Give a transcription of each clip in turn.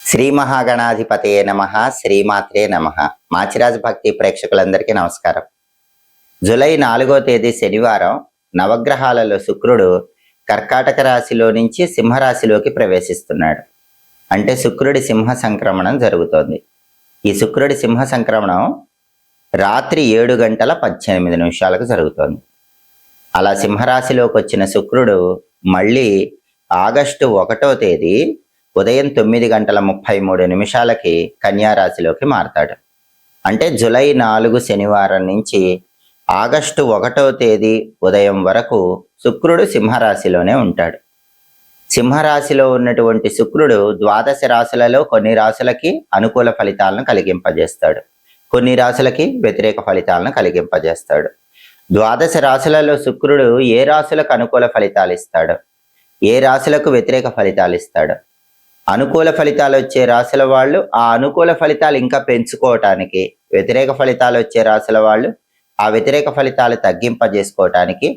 శ్రీ మహాగణాధిపతయే నమః. శ్రీమాత్రే నమః. మాచిరాజ్ భక్తి ప్రేక్షకులందరికీ నమస్కారం. జూలై 4వ తేదీ శనివారం నవగ్రహాలలో శుక్రుడు కర్కాటక రాశిలో నుంచి సింహరాశిలోకి ప్రవేశిస్తున్నాడు. అంటే శుక్రుడి సింహ సంక్రమణం జరుగుతోంది. ఈ శుక్రుడి సింహ సంక్రమణం రాత్రి 7:18 జరుగుతోంది. అలా సింహరాశిలోకి వచ్చిన శుక్రుడు మళ్ళీ ఆగస్టు 1వ తేదీ ఉదయం 9:33 కన్యారాశిలోకి మారతాడు. అంటే జూలై 4 శనివారం నుంచి ఆగస్టు 1వ తేదీ ఉదయం వరకు శుక్రుడు సింహరాశిలోనే ఉంటాడు. సింహరాశిలో ఉన్నటువంటి శుక్రుడు ద్వాదశ రాశులలో కొన్ని రాశులకి అనుకూల ఫలితాలను కలిగింపజేస్తాడు, కొన్ని రాశులకి వ్యతిరేక ఫలితాలను కలిగింపజేస్తాడు. ద్వాదశ రాశులలో శుక్రుడు ఏ రాశులకు అనుకూల ఫలితాలు ఇస్తాడు, ఏ రాశులకు వ్యతిరేక ఫలితాలు ఇస్తాడు, అనుకూల ఫలితాలు వచ్చే రాశుల వాళ్ళు ఆ అనుకూల ఫలితాలు ఇంకా పెంచుకోవటానికి, వ్యతిరేక ఫలితాలు వచ్చే రాశుల వాళ్ళు ఆ వ్యతిరేక ఫలితాలు తగ్గింపజేసుకోవటానికి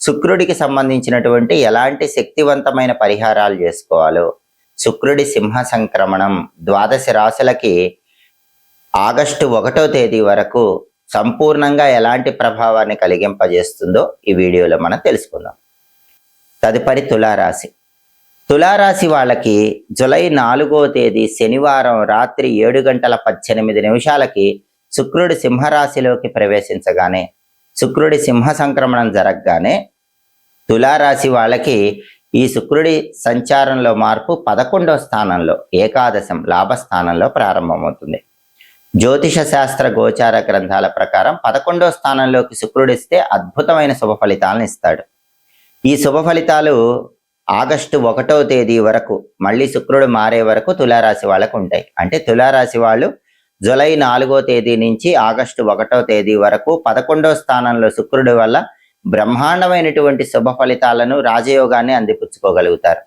శుక్రుడికి సంబంధించినటువంటి ఎలాంటి శక్తివంతమైన పరిహారాలు చేసుకోవాలో, శుక్రుడి సింహ సంక్రమణం ద్వాదశ రాశులకి ఆగస్టు 1వ తేదీ వరకు సంపూర్ణంగా ఎలాంటి ప్రభావాన్ని కలిగింపజేస్తుందో ఈ వీడియోలో మనం తెలుసుకుందాం. తదుపరి తులారాశి. తులారాశి వాళ్ళకి జూలై 4వ తేదీ శనివారం రాత్రి 7:18 శుక్రుడి సింహరాశిలోకి ప్రవేశించగానే, శుక్రుడి సింహ సంక్రమణం జరగగానే తులారాశి వాళ్ళకి ఈ శుక్రుడి సంచారంలో మార్పు 11వ స్థానంలో ఏకాదశం లాభస్థానంలో ప్రారంభమవుతుంది. జ్యోతిష శాస్త్ర గోచార గ్రంథాల ప్రకారం 11వ స్థానంలోకి శుక్రుడు ఇస్తే అద్భుతమైన శుభ ఫలితాలను ఇస్తాడు. ఈ శుభ ఫలితాలు ఆగస్టు 1వ తేదీ వరకు, మళ్ళీ శుక్రుడు మారే వరకు తులారాశి వాళ్ళకు ఉంటాయి. అంటే తులారాశి వాళ్ళు జూలై 4వ తేదీ నుంచి ఆగస్టు 1వ తేదీ వరకు 11వ స్థానంలో శుక్రుడి వల్ల బ్రహ్మాండమైనటువంటి శుభ ఫలితాలను, రాజయోగాన్ని అందిపుచ్చుకోగలుగుతారు.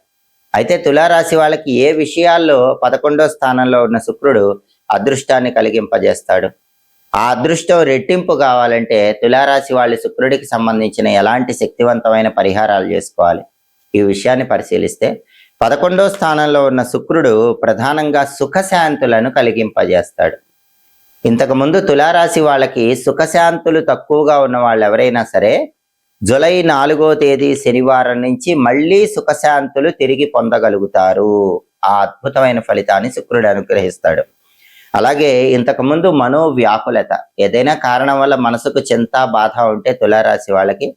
అయితే తులారాశి వాళ్ళకి ఏ విషయాల్లో 11వ స్థానంలో ఉన్న శుక్రుడు అదృష్టాన్ని కలిగింపజేస్తాడు, ఆ అదృష్టం రెట్టింపు కావాలంటే తులారాశి వాళ్ళు శుక్రుడికి సంబంధించిన ఎలాంటి శక్తివంతమైన పరిహారాలు చేసుకోవాలి, ఈ విషయాన్ని పరిశీలిస్తే 11వ స్థానంలో ఉన్న శుక్రుడు ప్రధానంగా సుఖశాంతులను కలిగింపజేస్తాడు. ఇంతకుముందు తులారాశి వాళ్ళకి సుఖశాంతులు తక్కువగా ఉన్న వాళ్ళు ఎవరైనా సరే జూలై 4వ తేదీ శనివారం నుంచి మళ్ళీ సుఖశాంతులు తిరిగి పొందగలుగుతారు. ఆ అద్భుతమైన ఫలితాన్ని శుక్రుడు అనుగ్రహిస్తాడు. అలాగే ఇంతకుముందు మనోవ్యాకులత, ఏదైనా కారణం వల్ల మనసుకు చింత, బాధ ఉంటే తులారాశి వాళ్ళకి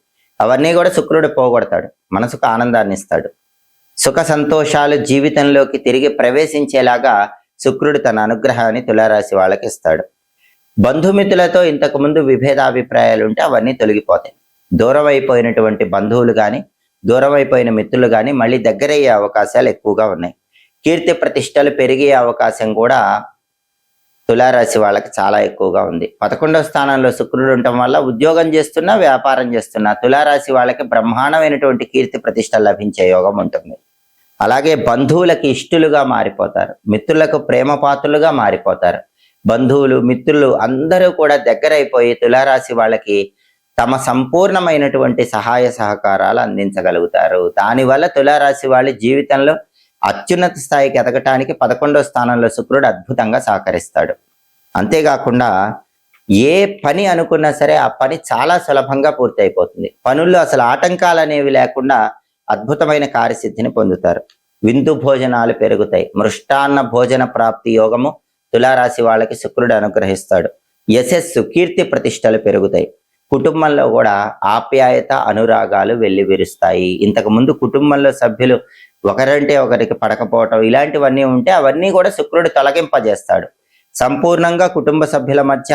అవన్నీ కూడా శుక్రుడు పోగొడతాడు, మనసుకు ఆనందాన్ని ఇస్తాడు. సుఖ సంతోషాలు జీవితంలోకి తిరిగి ప్రవేశించేలాగా శుక్రుడు తన అనుగ్రహాన్ని తులారాశి వాళ్ళకి ఇస్తాడు. బంధుమిత్రులతో ఇంతకుముందు విభేదాభిప్రాయాలు ఉంటే అవన్నీ తొలగిపోతాయి. దూరం అయిపోయినటువంటి బంధువులు కానీ, దూరం అయిపోయిన మిత్రులు కానీ మళ్ళీ దగ్గరయ్యే అవకాశాలు ఎక్కువగా ఉన్నాయి. కీర్తి ప్రతిష్టలు పెరిగే అవకాశం కూడా తులారాశి వాళ్ళకి చాలా ఎక్కువగా ఉంది. 11వ స్థానంలో శుక్రుడు ఉండటం వల్ల ఉద్యోగం చేస్తున్నా, వ్యాపారం చేస్తున్నా తులారాశి వాళ్ళకి బ్రహ్మాండమైనటువంటి కీర్తి ప్రతిష్టలు లభించే యోగం ఉంటుంది. అలాగే బంధువులకి ఇష్టలుగా మారిపోతారు, మిత్రులకు ప్రేమపాత్రులుగా మారిపోతారు. బంధువులు, మిత్రులు అందరూ కూడా దగ్గరైపోయి తులారాశి వాళ్ళకి తమ సంపూర్ణమైనటువంటి సహాయ సహకారాలు అందించగలుగుతారు. దానివల్ల తులారాశి వాళ్ళ జీవితంలో అత్యున్నత స్థాయికి ఎదగటానికి 11వ స్థానంలో శుక్రుడు అద్భుతంగా సహకరిస్తాడు. అంతేకాకుండా ఏ పని అనుకున్నా సరే ఆ పని చాలా సులభంగా పూర్తయిపోతుంది. పనుల్లో అసలు ఆటంకాలు అనేవి లేకుండా అద్భుతమైన కార్యసిద్ధిని పొందుతారు. విందు భోజనాలు పెరుగుతాయి. మృష్టాన్న భోజన ప్రాప్తి యోగము తులారాశి వాళ్ళకి శుక్రుడు అనుగ్రహిస్తాడు. యశస్సు, కీర్తి ప్రతిష్టలు పెరుగుతాయి. కుటుంబంలో కూడా ఆప్యాయత, అనురాగాలు వెల్లివిరుస్తాయి. ఇంతకుముందు కుటుంబంలో సభ్యులు ఒకరంటే ఒకరికి పడకపోవటం ఇలాంటివన్నీ ఉంటే అవన్నీ కూడా శుక్రుడు తొలగింపజేస్తాడు. సంపూర్ణంగా కుటుంబ సభ్యుల మధ్య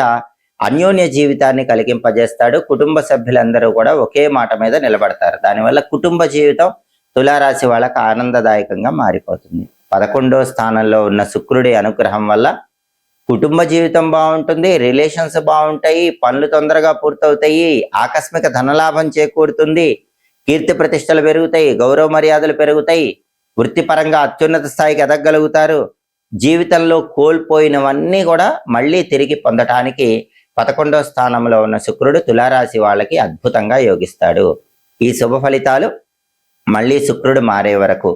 అన్యోన్య జీవితాన్ని కలిగింపజేస్తాడు. కుటుంబ సభ్యులందరూ కూడా ఒకే మాట మీద నిలబడతారు. దానివల్ల కుటుంబ జీవితం తులారాశి వాళ్ళకి ఆనందదాయకంగా మారిపోతుంది. 11వ స్థానంలో ఉన్న శుక్రుడి అనుగ్రహం వల్ల కుటుంబ జీవితం బాగుంటుంది, రిలేషన్స్ బాగుంటాయి, పనులు తొందరగా పూర్తవుతాయి, ఆకస్మిక ధనలాభం చేకూరుతుంది, కీర్తి ప్రతిష్టలు పెరుగుతాయి, గౌరవ మర్యాదలు పెరుగుతాయి, వృత్తిపరంగా అత్యున్నత స్థాయికి ఎదగలుగుతారు. జీవితంలో కోల్పోయినవన్నీ కూడా మళ్ళీ తిరిగి పొందటానికి 11వ స్థానంలో ఉన్న శుక్రుడు తులారాశి వాళ్ళకి అద్భుతంగా యోగిస్తాడు. ఈ శుభ ఫలితాలు మళ్ళీ శుక్రుడు మారే వరకు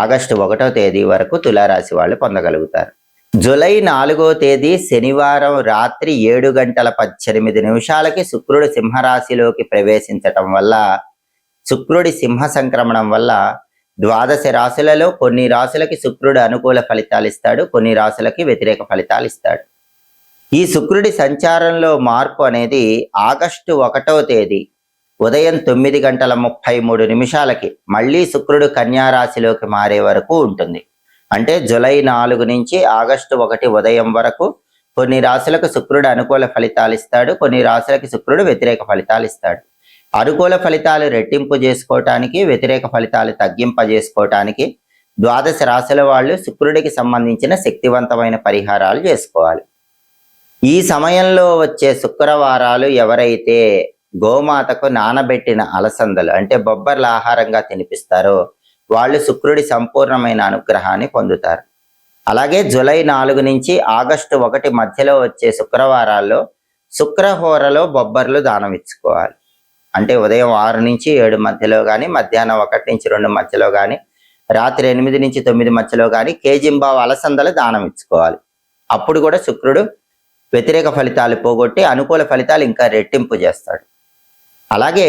ఆగస్టు 1వ తేదీ వరకు తులారాశి వాళ్ళు పొందగలుగుతారు. జూలై 4వ తేదీ శనివారం రాత్రి 7:18 శుక్రుడు సింహరాశిలోకి ప్రవేశించటం వల్ల, శుక్రుడి సింహ సంక్రమణం వల్ల ద్వాదశ రాశులలో కొన్ని రాశులకి శుక్రుడు అనుకూల ఫలితాలు ఇస్తాడు, కొన్ని రాశులకి వ్యతిరేక ఫలితాలు ఇస్తాడు. ఈ శుక్రుడి సంచారంలో మార్పు అనేది ఆగస్టు 1వ తేదీ ఉదయం 9:33 మళ్ళీ శుక్రుడు కన్యా రాశిలోకి మారే వరకు ఉంటుంది. అంటే జూలై 4 నుంచి ఆగస్టు 1 ఉదయం వరకు కొన్ని రాశులకు శుక్రుడు అనుకూల ఫలితాలు ఇస్తాడు, కొన్ని రాశులకి శుక్రుడు వ్యతిరేక ఫలితాలు ఇస్తాడు. అనుకూల ఫలితాలు రెట్టింపు చేసుకోవటానికి, వ్యతిరేక ఫలితాలు తగ్గింపజేసుకోవటానికి ద్వాదశ రాశుల వాళ్ళు శుక్రుడికి సంబంధించిన శక్తివంతమైన పరిహారాలు చేసుకోవాలి. ఈ సమయంలో వచ్చే శుక్రవారాలు ఎవరైతే గోమాతకు నానబెట్టిన అలసందలు అంటే బొబ్బర్ల ఆహారంగా తినిపిస్తారో వాళ్ళు శుక్రుడి సంపూర్ణమైన అనుగ్రహాన్ని పొందుతారు. అలాగే జూలై 4 నుంచి ఆగస్టు 1 మధ్యలో వచ్చే శుక్రవారాల్లో శుక్రహోరలో బొబ్బర్లు దానం ఇచ్చుకోవాలి. అంటే ఉదయం 6 నుంచి 7 మధ్యలో కానీ, మధ్యాహ్నం 1 నుంచి 2 మధ్యలో కానీ, రాత్రి 8 నుంచి 9 మధ్యలో కానీ కేజింబావు అలసందలు దానం ఇచ్చుకోవాలి. అప్పుడు కూడా శుక్రుడు వ్యతిరేక ఫలితాలు పోగొట్టి అనుకూల ఫలితాలు ఇంకా రెట్టింపు చేస్తాడు. అలాగే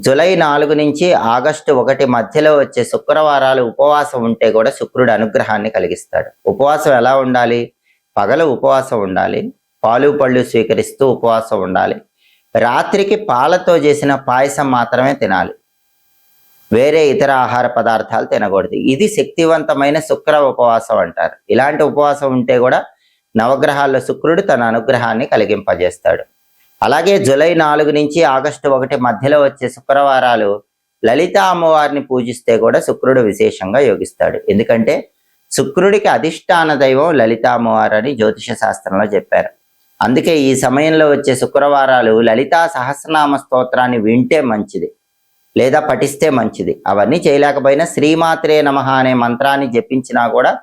జూలై 4 నుంచి ఆగస్టు 1 మధ్యలో వచ్చే శుక్రవారాలు ఉపవాసం ఉంటే కూడా శుక్రుడు అనుగ్రహాన్ని కలిగిస్తాడు. ఉపవాసం ఎలా ఉండాలి? పగలు ఉపవాసం ఉండాలి, పాలు పళ్ళు స్వీకరిస్తూ ఉపవాసం ఉండాలి. రాత్రికి పాలతో చేసిన పాయసం మాత్రమే తినాలి, వేరే ఇతర ఆహార పదార్థాలు తినకూడదు. ఇది శక్తివంతమైన శుక్ర ఉపవాసం అంటారు. ఇలాంటి ఉపవాసం ఉంటే కూడా నవగ్రహాల్లో శుక్రుడు తన అనుగ్రహాన్ని కలిగింపజేస్తాడు. అలాగే జూలై 4 నుంచి ఆగస్టు 1 మధ్యలో వచ్చే శుక్రవారాలు లలిత అమ్మవారిని పూజిస్తే కూడా శుక్రుడు విశేషంగా యోగిస్తాడు. ఎందుకంటే శుక్రుడికి అధిష్టాన దైవం లలిత అమ్మవారు అని జ్యోతిష శాస్త్రంలో చెప్పారు. అందుకే ఈ సమయంలో వచ్చే శుక్రవారాలు లలితా సహస్రనామ స్తోత్రాన్ని వింటే మంచిది, లేదా పఠిస్తే మంచిది. అవన్నీ చేయలేకపోయినా శ్రీమాత్రే నమః అనే మంత్రాన్ని జపించినా కూడా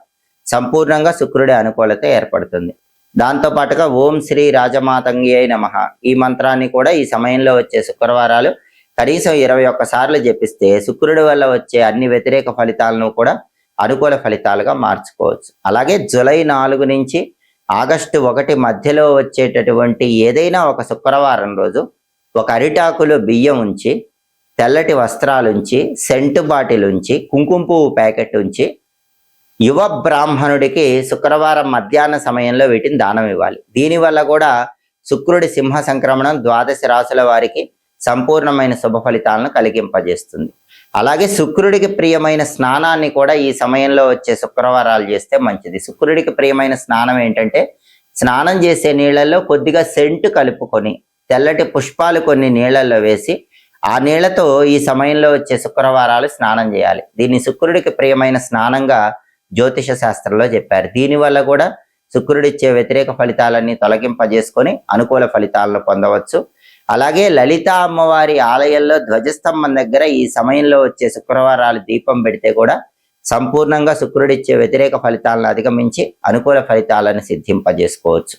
సంపూర్ణంగా శుక్రుడి అనుకూలత ఏర్పడుతుంది. దాంతోపాటుగా ఓం శ్రీ రాజమాతంగ్యై నమః ఈ మంత్రాన్ని కూడా ఈ సమయంలో వచ్చే శుక్రవారాలు కనీసం 21 సార్లు జపిస్తే శుక్రుడి వల్ల వచ్చే అన్ని వ్యతిరేక ఫలితాలను కూడా అనుకూల ఫలితాలుగా మార్చుకోవచ్చు. అలాగే జూలై 4 నుంచి ఆగస్టు 1 మధ్యలో వచ్చేటటువంటి ఏదైనా ఒక శుక్రవారం రోజు ఒక అరిటాకులో బియ్యం ఉంచి, తెల్లటి వస్త్రాలుంచి, సెంటు బాటిల్ ఉంచి, కుంకుమ పువ్వు ప్యాకెట్ ఉంచి యువ బ్రాహ్మణుడికి శుక్రవారం మధ్యాహ్న సమయంలో వీటిని దానం ఇవ్వాలి. దీనివల్ల కూడా శుక్రుడి సింహ సంక్రమణం ద్వాదశ రాశుల వారికి సంపూర్ణమైన శుభ ఫలితాలను కలిగింపజేస్తుంది. అలాగే శుక్రుడికి ప్రియమైన స్నానాన్ని కూడా ఈ సమయంలో వచ్చే శుక్రవారాలు చేస్తే మంచిది. శుక్రుడికి ప్రియమైన స్నానం ఏంటంటే స్నానం చేసే నీళ్ళల్లో కొద్దిగా సెంటు కలుపుకొని తెల్లటి పుష్పాలు కొన్ని నీళ్ళల్లో వేసి ఆ నీళ్లతో ఈ సమయంలో వచ్చే శుక్రవారాలు స్నానం చేయాలి. దీన్ని శుక్రుడికి ప్రియమైన స్నానంగా జ్యోతిష శాస్త్రంలో చెప్పారు. దీనివల్ల కూడా శుక్రుడిచ్చే వ్యతిరేక ఫలితాలన్నీ తొలగింపజేసుకొని అనుకూల ఫలితాలను పొందవచ్చు. అలాగే లలిత అమ్మవారి ఆలయంలో ధ్వజస్తంభం దగ్గర ఈ సమయంలో వచ్చే శుక్రవారాలు దీపం పెడితే కూడా సంపూర్ణంగా శుక్రుడిచ్చే వ్యతిరేక ఫలితాలను అధిగమించి అనుకూల ఫలితాలను సిద్ధింపజేసుకోవచ్చు.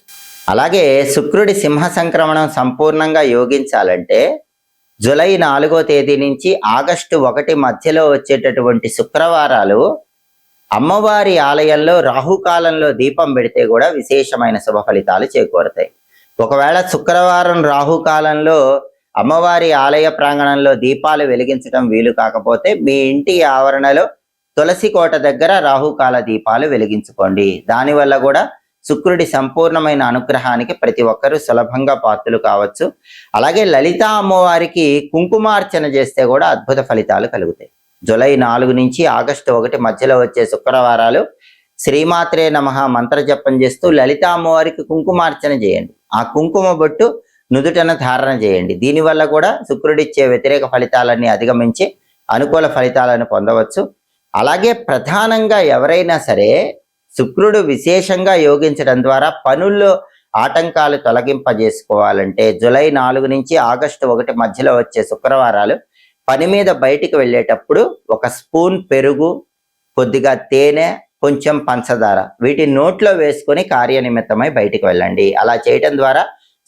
అలాగే శుక్రుడి సింహ సంక్రమణం సంపూర్ణంగా యోగించాలంటే జూలై 4వ తేదీ నుంచి ఆగస్టు 1 మధ్యలో వచ్చేటటువంటి శుక్రవారాలు అమ్మవారి ఆలయంలో రాహుకాలంలో దీపం పెడితే కూడా విశేషమైన శుభ ఫలితాలు చేకూరుతాయి. ఒకవేళ శుక్రవారం రాహుకాలంలో అమ్మవారి ఆలయ ప్రాంగణంలో దీపాలు వెలిగించడం వీలు కాకపోతే మీ ఇంటి ఆవరణలో తులసి కోట దగ్గర రాహుకాల దీపాలు వెలిగించుకోండి. దానివల్ల కూడా శుక్రుడి సంపూర్ణమైన అనుగ్రహానికి ప్రతి ఒక్కరూ సులభంగా పాత్రులు కావచ్చు. అలాగే లలితా అమ్మవారికి కుంకుమార్చన చేస్తే కూడా అద్భుత ఫలితాలు కలుగుతాయి. జూలై 4 నుంచి ఆగస్టు 1 మధ్యలో వచ్చే శుక్రవారాలు శ్రీమాత్రే నమః మంత్ర జపం చేస్తూ లలితా అమ్మవారికి కుంకుమార్చన చేయండి. ఆ కుంకుమ బొట్టు నుదుటన ధారణ చేయండి. దీనివల్ల కూడా శుక్రుడిచ్చే వ్యతిరేక ఫలితాలన్నీ అధిగమించి అనుకూల ఫలితాలను పొందవచ్చు. అలాగే ప్రధానంగా ఎవరైనా సరే శుక్రుడు విశేషంగా యోగించడం ద్వారా పనుల్లో ఆటంకాలు తొలగింపజేసుకోవాలంటే జూలై 4 నుంచి ఆగస్టు 1 మధ్యలో వచ్చే శుక్రవారాలు పని మీద బయటికి వెళ్ళేటప్పుడు 1 స్పూన్ పెరుగు, కొద్దిగా తేనె, కొంచెం పంచదార వీటి నోట్లో వేసుకొని కార్యనిమిత్తమై బయటికి వెళ్ళండి. అలా చేయటం ద్వారా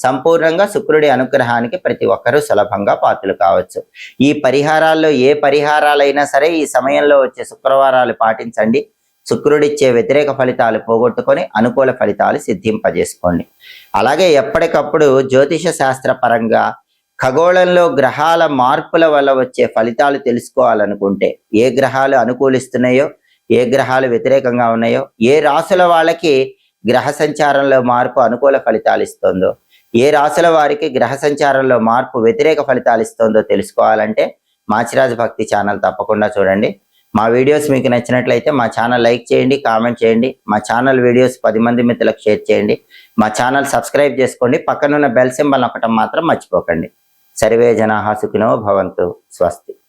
సంపూర్ణంగా శుక్రుడి అనుగ్రహానికి ప్రతి ఒక్కరూ సులభంగా పాత్రలు కావచ్చు. ఈ పరిహారాల్లో ఏ పరిహారాలైనా సరే ఈ సమయంలో వచ్చే శుక్రవారాలు పాటించండి. శుక్రుడిచ్చే వ్యతిరేక ఫలితాలు పోగొట్టుకొని అనుకూల ఫలితాలు సిద్ధింపజేసుకోండి. అలాగే ఎప్పటికప్పుడు జ్యోతిష శాస్త్ర పరంగా ఖగోళంలో గ్రహాల మార్పుల వల్ల వచ్చే ఫలితాలు తెలుసుకోవాలనుకుంటే, ఏ గ్రహాలు అనుకూలిస్తున్నాయో ఏ గ్రహాలు వ్యతిరేకంగా ఉన్నాయో, ఏ రాసుల వాళ్ళకి గ్రహ సంచారంలో మార్పు అనుకూల ఫలితాలు ఇస్తుందో, ఏ రాసుల వారికి గ్రహ సంచారంలో మార్పు వ్యతిరేక ఫలితాలు ఇస్తుందో తెలుసుకోవాలంటే మాచిరాజు భక్తి ఛానల్ తప్పకుండా చూడండి. మా వీడియోస్ మీకు నచ్చినట్లయితే మా ఛానల్ లైక్ చేయండి, కామెంట్ చేయండి. మా ఛానల్ వీడియోస్ 10 మంది మిత్రులకు షేర్ చేయండి. మా ఛానల్ సబ్స్క్రైబ్ చేసుకోండి. పక్కనున్న బెల్ సింబల్ నొక్కటం మాత్రం మర్చిపోకండి. సర్వే జనాః సుఖినో భవంతు. స్వస్తి.